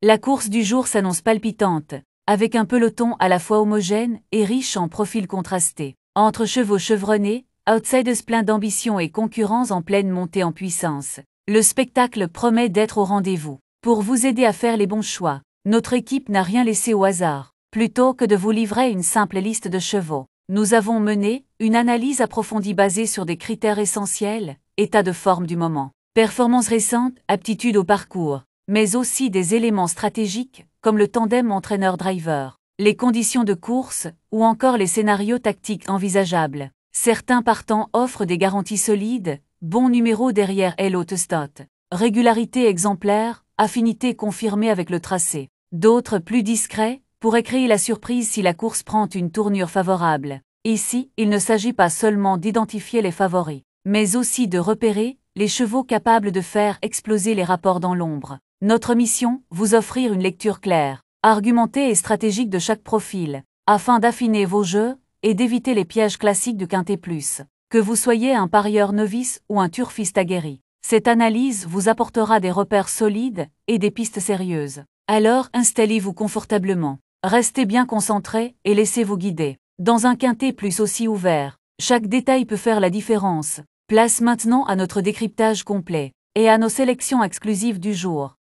La course du jour s'annonce palpitante, avec un peloton à la fois homogène et riche en profils contrastés. Entre chevaux chevronnés, outsiders pleins d'ambition et concurrents en pleine montée en puissance, le spectacle promet d'être au rendez-vous. Pour vous aider à faire les bons choix, notre équipe n'a rien laissé au hasard. Plutôt que de vous livrer une simple liste de chevaux, nous avons mené une analyse approfondie basée sur des critères essentiels, état de forme du moment, performance récente, aptitude au parcours, mais aussi des éléments stratégiques comme le tandem entraîneur-driver, les conditions de course ou encore les scénarios tactiques envisageables. Certains partants offrent des garanties solides, bon numéro derrière Hello Stot, régularité exemplaire, affinité confirmée avec le tracé. D'autres plus discrets pourraient créer la surprise si la course prend une tournure favorable. Ici, il ne s'agit pas seulement d'identifier les favoris, mais aussi de repérer les chevaux capables de faire exploser les rapports dans l'ombre. Notre mission, vous offrir une lecture claire, argumentée et stratégique de chaque profil, afin d'affiner vos jeux et d'éviter les pièges classiques du Quintet Plus. Que vous soyez un parieur novice ou un turfiste aguerri, cette analyse vous apportera des repères solides et des pistes sérieuses. Alors installez-vous confortablement, restez bien concentré et laissez-vous guider. Dans un Quintet Plus aussi ouvert, chaque détail peut faire la différence. Place maintenant à notre décryptage complet et à nos sélections exclusives du jour.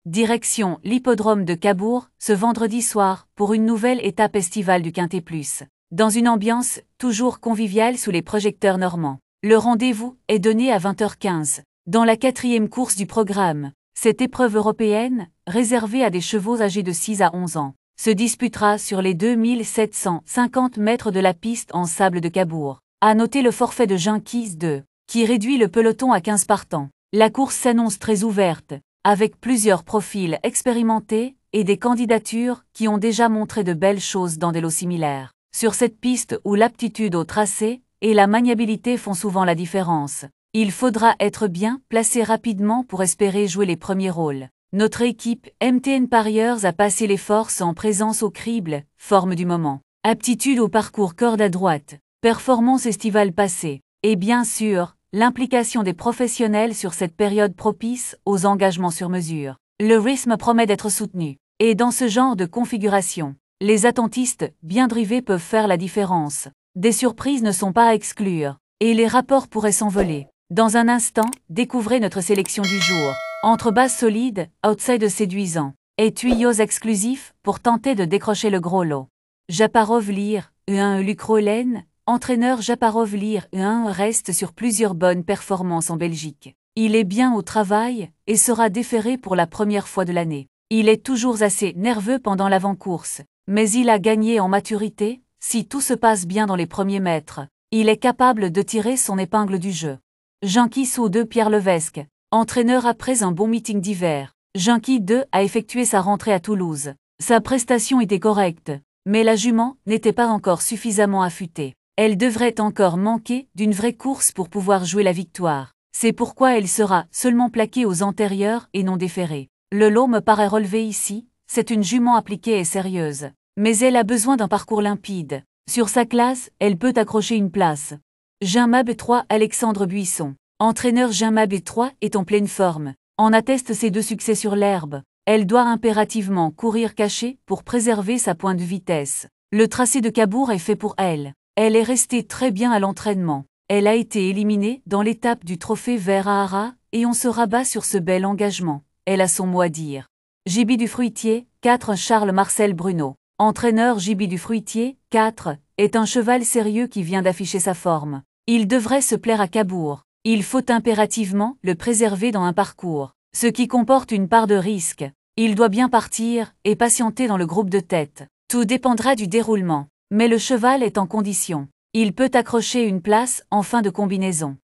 Direction l'hippodrome de Cabourg, ce vendredi soir, pour une nouvelle étape estivale du Quintet Plus. Dans une ambiance toujours conviviale sous les projecteurs normands. Le rendez-vous est donné à 20h15. Dans la 4e course du programme, cette épreuve européenne, réservée à des chevaux âgés de 6 à 11 ans, se disputera sur les 2750 mètres de la piste en sable de Cabourg. À noter le forfait de Junkies 2, qui réduit le peloton à 15 partants. La course s'annonce très ouverte, avec plusieurs profils expérimentés et des candidatures qui ont déjà montré de belles choses dans des lots similaires. Sur cette piste où l'aptitude au tracé et la maniabilité font souvent la différence, il faudra être bien placé rapidement pour espérer jouer les premiers rôles. Notre équipe MTN Parieurs a passé les forces en présence au crible, forme du moment, aptitude au parcours corde à droite, performance estivale passée, et bien sûr, l'implication des professionnels sur cette période propice aux engagements sur mesure. Le rythme promet d'être soutenu. Et dans ce genre de configuration, les attentistes bien drivés peuvent faire la différence. Des surprises ne sont pas à exclure, et les rapports pourraient s'envoler. Dans un instant, découvrez notre sélection du jour. Entre bases solides, outside séduisants, et tuyaux exclusifs pour tenter de décrocher le gros lot. Japarov Lire, E1 Luc Rollen, entraîneur Japarov Lire E1 reste sur plusieurs bonnes performances en Belgique. Il est bien au travail et sera déféré pour la première fois de l'année. Il est toujours assez nerveux pendant l'avant-course, mais il a gagné en maturité. Si tout se passe bien dans les premiers mètres, il est capable de tirer son épingle du jeu. Junkie 2 Pierre Levesque, entraîneur après un bon meeting d'hiver. Junkie 2 a effectué sa rentrée à Toulouse. Sa prestation était correcte, mais la jument n'était pas encore suffisamment affûtée. Elle devrait encore manquer d'une vraie course pour pouvoir jouer la victoire. C'est pourquoi elle sera seulement plaquée aux antérieurs et non déférée. Le lot me paraît relevé ici, c'est une jument appliquée et sérieuse. Mais elle a besoin d'un parcours limpide. Sur sa classe, elle peut accrocher une place. Jimab 3 Alexandre Buisson, entraîneur Jimab 3 est en pleine forme. En atteste ses 2 succès sur l'herbe. Elle doit impérativement courir cachée pour préserver sa pointe de vitesse. Le tracé de Cabourg est fait pour elle. Elle est restée très bien à l'entraînement. Elle a été éliminée dans l'étape du trophée Vert à Arras et on se rabat sur ce bel engagement. Elle a son mot à dire. Jibi du Fruitier, 4 Charles-Marcel Bruno, entraîneur Jibi du Fruitier, 4, est un cheval sérieux qui vient d'afficher sa forme. Il devrait se plaire à Cabourg. Il faut impérativement le préserver dans un parcours, ce qui comporte une part de risque. Il doit bien partir et patienter dans le groupe de tête. Tout dépendra du déroulement, mais le cheval est en condition. Il peut accrocher une place en fin de combinaison.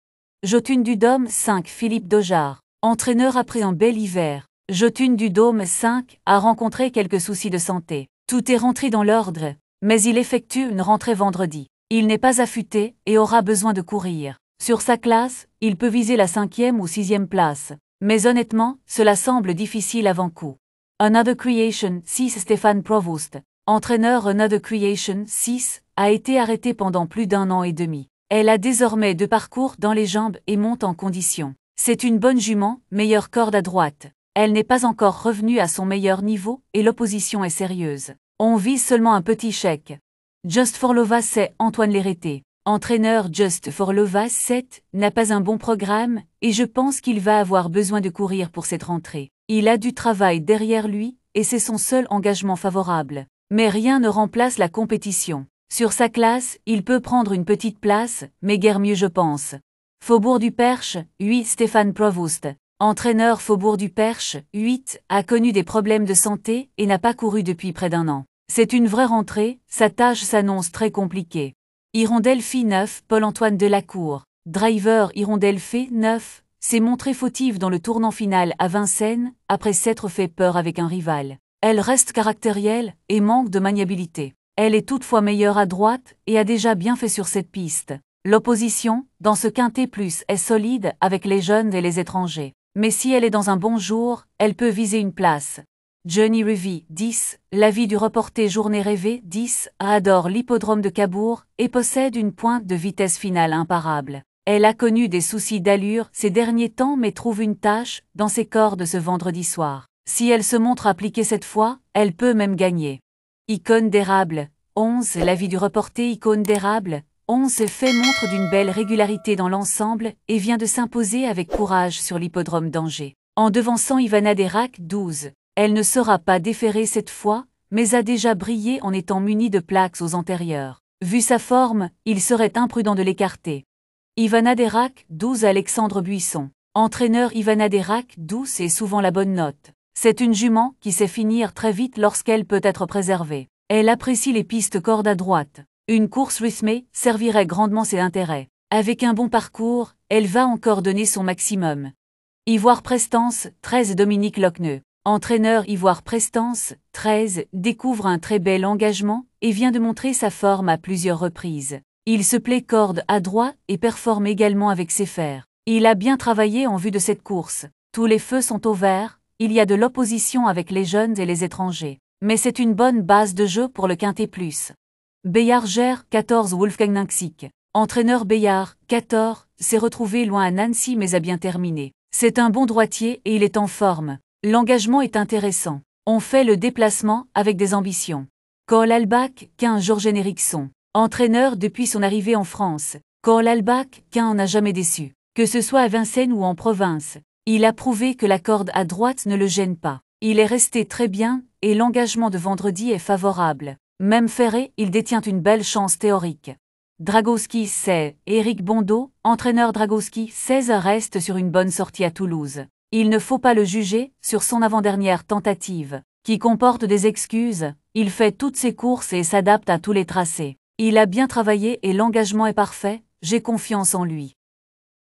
Jotune du Dôme 5 Philippe Dojard, entraîneur après un bel hiver. Jotune du Dôme 5 a rencontré quelques soucis de santé. Tout est rentré dans l'ordre, mais il effectue une rentrée vendredi. Il n'est pas affûté et aura besoin de courir. Sur sa classe, il peut viser la 5e ou 6e place. Mais honnêtement, cela semble difficile avant coup. Another Creation 6 Stéphane Provost, entraîneur Another Creation 6, a été arrêté pendant plus d'1 an et demi. Elle a désormais 2 parcours dans les jambes et monte en condition. C'est une bonne jument, meilleure corde à droite. Elle n'est pas encore revenue à son meilleur niveau et l'opposition est sérieuse. On vise seulement un petit chèque. Just for Lovas, c'est Antoine Lérété. Entraîneur Just for Lovas 7 n'a pas un bon programme et je pense qu'il va avoir besoin de courir pour cette rentrée. Il a du travail derrière lui et c'est son seul engagement favorable. Mais rien ne remplace la compétition. Sur sa classe, il peut prendre une petite place, mais guère mieux je pense. Faubourg du Perche, 8 Stéphane Provost. Entraîneur Faubourg du Perche, 8, a connu des problèmes de santé et n'a pas couru depuis près d'un an. C'est une vraie rentrée, sa tâche s'annonce très compliquée. Hirondelle Phi 9, Paul-Antoine Delacour. Driver Hirondelle Phi 9, s'est montrée fautive dans le tournant final à Vincennes, après s'être fait peur avec un rival. Elle reste caractérielle et manque de maniabilité. Elle est toutefois meilleure à droite et a déjà bien fait sur cette piste. L'opposition, dans ce quintet plus, est solide avec les jeunes et les étrangers. Mais si elle est dans un bon jour, elle peut viser une place. Johnny Revie, 10, la vie du reporter Journée rêvée, 10, adore l'hippodrome de Cabourg et possède une pointe de vitesse finale imparable. Elle a connu des soucis d'allure ces derniers temps mais trouve une tâche dans ses cordes ce vendredi soir. Si elle se montre appliquée cette fois, elle peut même gagner. Icône d'érable, 11, la vie du reporter Icône d'érable, 11 fait montre d'une belle régularité dans l'ensemble et vient de s'imposer avec courage sur l'hippodrome d'Angers. En devançant Ivana Derac, 12. Elle ne sera pas déférée cette fois, mais a déjà brillé en étant munie de plaques aux antérieures. Vu sa forme, il serait imprudent de l'écarter. Ivana Derac, 12 Alexandre Buisson. Entraîneur Ivana Derac, 12 est souvent la bonne note. C'est une jument qui sait finir très vite lorsqu'elle peut être préservée. Elle apprécie les pistes corde à droite. Une course rythmée servirait grandement ses intérêts. Avec un bon parcours, elle va encore donner son maximum. Ivoire Prestance, 13 Dominique Lochneux. Entraîneur Ivoire Prestance, 13, découvre un très bel engagement et vient de montrer sa forme à plusieurs reprises. Il se plaît corde à droite et performe également avec ses fers. Il a bien travaillé en vue de cette course. Tous les feux sont au vert, il y a de l'opposition avec les jeunes et les étrangers. Mais c'est une bonne base de jeu pour le quintet plus. Bayard Gère, 14 Wolfgang Nanksik. Entraîneur Bayard, 14, s'est retrouvé loin à Nancy mais a bien terminé. C'est un bon droitier et il est en forme. L'engagement est intéressant. On fait le déplacement avec des ambitions. Cole Albach, 15 Georges Henriksson. Entraîneur depuis son arrivée en France. Cole Albach, 15 n'a jamais déçu. Que ce soit à Vincennes ou en province. Il a prouvé que la corde à droite ne le gêne pas. Il est resté très bien et l'engagement de vendredi est favorable. Même ferré, il détient une belle chance théorique. Dragowski 16, Éric Bondeau, entraîneur Dragowski 16 reste sur une bonne sortie à Toulouse. Il ne faut pas le juger sur son avant-dernière tentative, qui comporte des excuses. Il fait toutes ses courses et s'adapte à tous les tracés. Il a bien travaillé et l'engagement est parfait, j'ai confiance en lui.